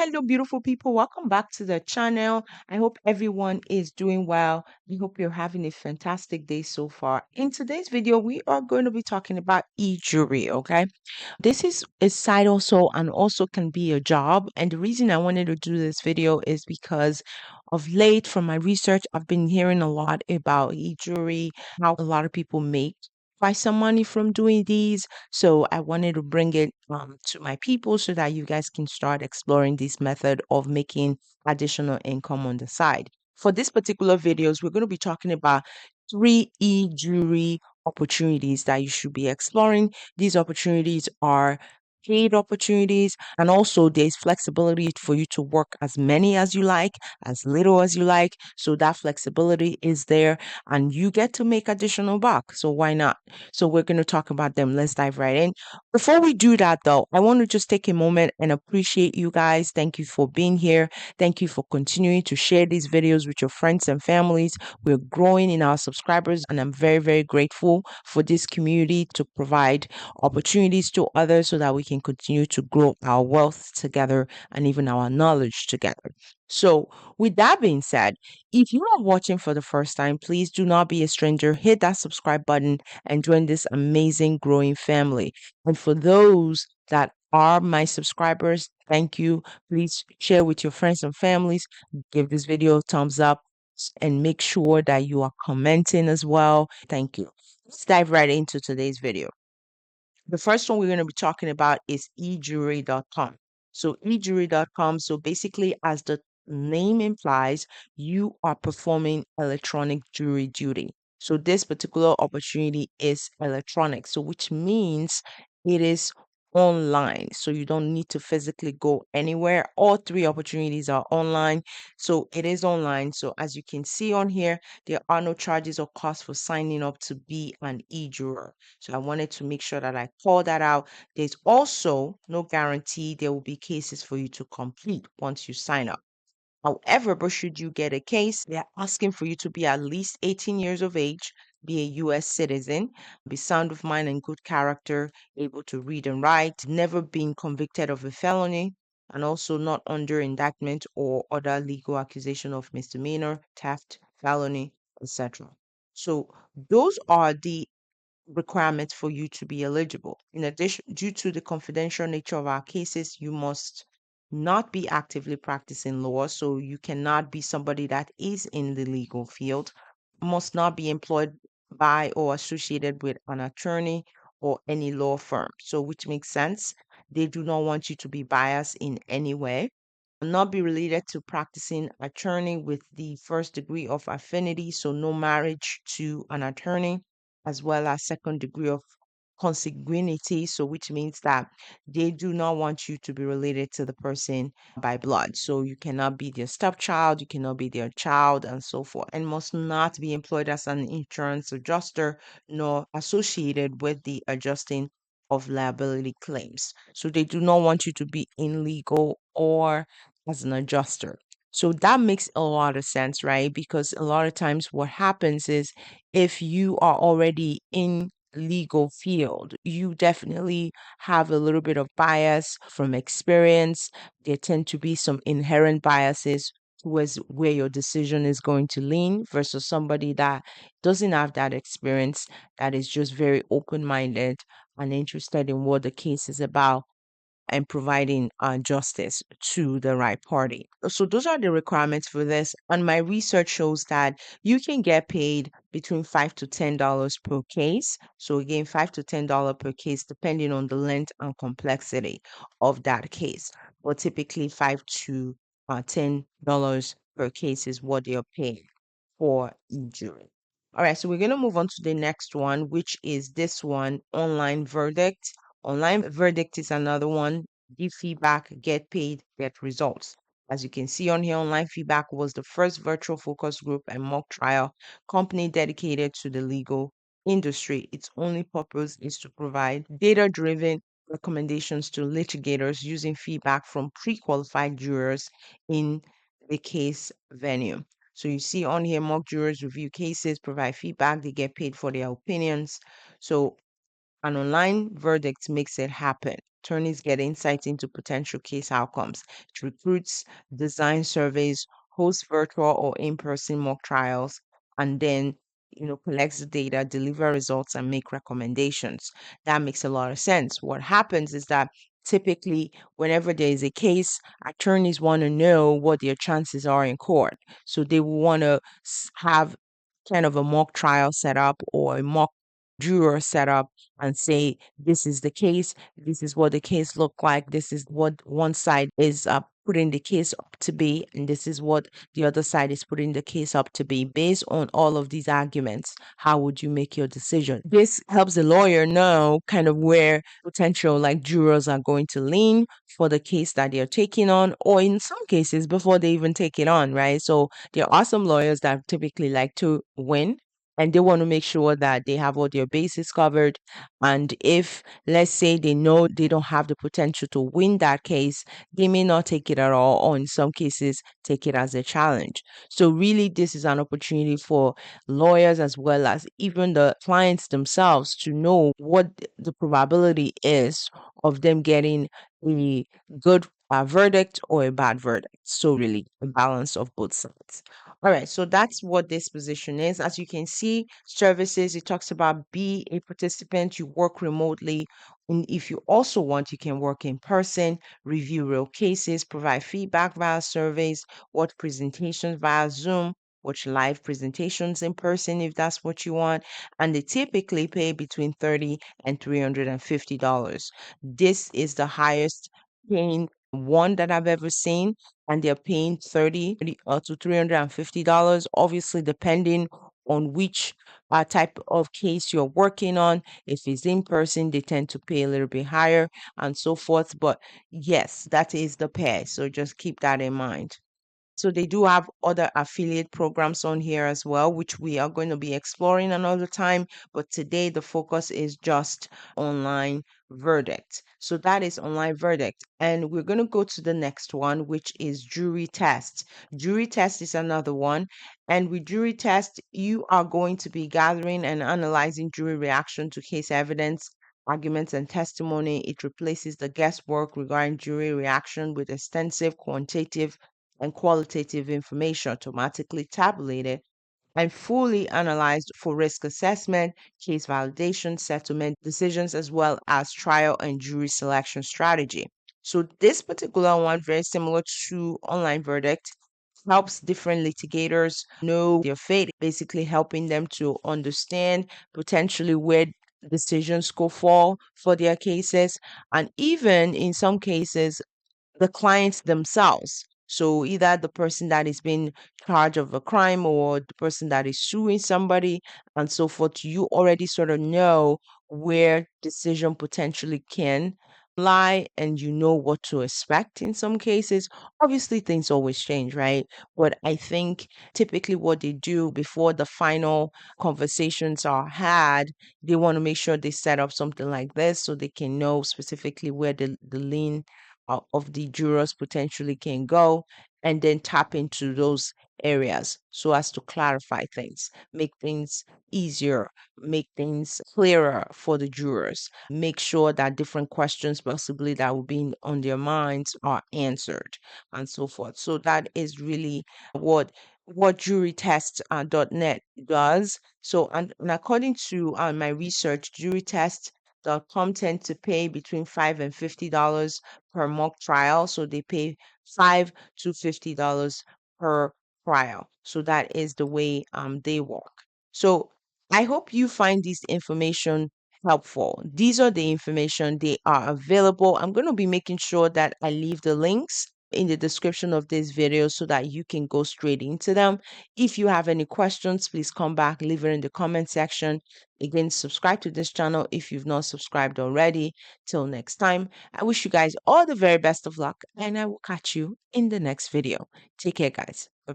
hello, beautiful people. Welcome back to the channel. I hope everyone is doing well. I hope you're having a fantastic day so far. In today's video, we are going to be talking about eJury, okay? This is a side also and also can be a job. And the reason I wanted to do this video is because of late from my research, I've been hearing a lot about eJury, how a lot of people make quite some money from doing these. So I wanted to bring it to my people so that you guys can start exploring this method of making additional income on the side. For this particular videos, we're going to be talking about 3 eJury opportunities that you should be exploring. These opportunities are paid opportunities, and also there's flexibility for you to work as many as you like, as little as you like. So that flexibility is there, and you get to make additional buck. So why not? So we're going to talk about them. Let's dive right in. Before we do that, though, I want to just take a moment and appreciate you guys. Thank you for being here. Thank you for continuing to share these videos with your friends and families. We're growing in our subscribers, and I'm very, very grateful for this community to provide opportunities to others so that we can continue to grow our wealth together and even our knowledge together. So, with that being said, if you are watching for the first time, please do not be a stranger. Hit that subscribe button and join this amazing growing family. And for those that are my subscribers, thank you. Please share with your friends and families. Give this video a thumbs up and make sure that you are commenting as well. Thank you. Let's dive right into today's video. The first one we're going to be talking about is eJury.com. So eJury.com, so basically as the name implies, you are performing electronic jury duty. So this particular opportunity is electronic, so which means it is online. So you don't need to physically go anywhere. All 3 opportunities are online. So it is online. So as you can see on here, there are no charges or costs for signing up to be an e-juror. So I wanted to make sure that I call that out. There's also no guarantee there will be cases for you to complete once you sign up. However, but should you get a case, they're asking for you to be at least 18 years of age, be a U.S. citizen, be sound of mind and good character, able to read and write, never been convicted of a felony, and also not under indictment or other legal accusation of misdemeanor, theft, felony, etc. So those are the requirements for you to be eligible. In addition, due to the confidential nature of our cases, you must not be actively practicing law. So you cannot be somebody that is in the legal field, must not be employed by or associated with an attorney or any law firm. So, which makes sense. They do not want you to be biased in any way, not be related to practicing attorney with the first degree of affinity, so no marriage to an attorney, as well as second degree of consanguinity, so which means that they do not want you to be related to the person by blood. So you cannot be their stepchild, you cannot be their child, and so forth, and must not be employed as an insurance adjuster nor associated with the adjusting of liability claims. So they do not want you to be in legal or as an adjuster. So that makes a lot of sense, right? Because a lot of times what happens is if you are already in legal field, you definitely have a little bit of bias from experience. There tend to be some inherent biases towards where your decision is going to lean versus somebody that doesn't have that experience, that is just very open-minded and interested in what the case is about and providing justice to the right party. So those are the requirements for this. And my research shows that you can get paid between $5 to $10 per case. So again, $5 to $10 per case, depending on the length and complexity of that case. But typically $5 to $10 per case is what they are paying for eJury. All right, so we're going to move on to the next one, which is this one, OnlineVerdict. OnlineVerdict is another one. Give feedback, get paid, get results. As you can see on here, Online Feedback was the first virtual focus group and mock trial company dedicated to the legal industry. Its only purpose is to provide data-driven recommendations to litigators using feedback from pre-qualified jurors in the case venue. So you see on here, mock jurors review cases, provide feedback, they get paid for their opinions. So an online verdict makes it happen. attorneys get insights into potential case outcomes. It recruits, designs surveys, hosts virtual or in-person mock trials, and then collects the data, deliver results, and make recommendations. That makes a lot of sense. What happens is that typically, whenever there is a case, attorneys want to know what their chances are in court. So they will want to have kind of a mock trial set up or a mock juror set up and say, this is the case, this is what the case looked like, this is what one side is putting the case up to be, and this is what the other side is putting the case up to be. Based on all of these arguments, how would you make your decision? This helps the lawyer know kind of where potential like jurors are going to lean for the case that they're taking on, or in some cases before they even take it on, right? So there are some lawyers that typically like to win, and they want to make sure that they have all their bases covered. And if, let's say, they know they don't have the potential to win that case, they may not take it at all, or in some cases, take it as a challenge. So, really, this is an opportunity for lawyers as well as even the clients themselves to know what the probability is of them getting a good verdict or a bad verdict. So, really, a balance of both sides. All right, so that's what this position is. As you can see, services, it talks about be a participant, you work remotely. And if you also want, you can work in person, review real cases, provide feedback via surveys, watch presentations via Zoom, watch live presentations in person if that's what you want. And they typically pay between $30 and $350. This is the highest paying one that I've ever seen, and they're paying $30 to $350, obviously depending on which type of case you're working on. If it's in person, they tend to pay a little bit higher and so forth. But yes, that is the pay. So just keep that in mind. So they do have other affiliate programs on here as well, which we are going to be exploring another time. But today the focus is just online verdict. So that is online verdict. And we're going to go to the next one, which is jury test. Jury test is another one. And with jury test, you are going to be gathering and analyzing jury reaction to case evidence, arguments, and testimony. It replaces the guesswork regarding jury reaction with extensive quantitative and qualitative information automatically tabulated and fully analyzed for risk assessment, case validation, settlement decisions, as well as trial and jury selection strategy. So, this particular one, very similar to online verdict, helps different litigators know their fate, basically helping them to understand potentially where decisions go fall for their cases, and even in some cases the clients themselves. So either the person that is being charged of a crime or the person that is suing somebody and so forth, you already sort of know where decision potentially can lie and you know what to expect in some cases. Obviously, things always change, right? But I think typically what they do before the final conversations are had, they want to make sure they set up something like this so they can know specifically where the lean of the jurors potentially can go, and then tap into those areas so as to clarify things, make things easier, make things clearer for the jurors, make sure that different questions possibly that will be on their minds are answered and so forth. So that is really what jurytest.net does. So, and according to my research, jurytest.com tend to pay between $5 and $50 per mock trial. So they pay $5 to $50 per trial. So that is the way they work. So I hope you find this information helpful. These are the information, they are available. I'm going to be making sure that I leave the links in the description of this video so that you can go straight into them. If you have any questions, please come back, leave it in the comment section. Again, subscribe to this channel if you've not subscribed already. Till next time, I wish you guys all the very best of luck, and I will catch you in the next video. Take care, guys. Bye.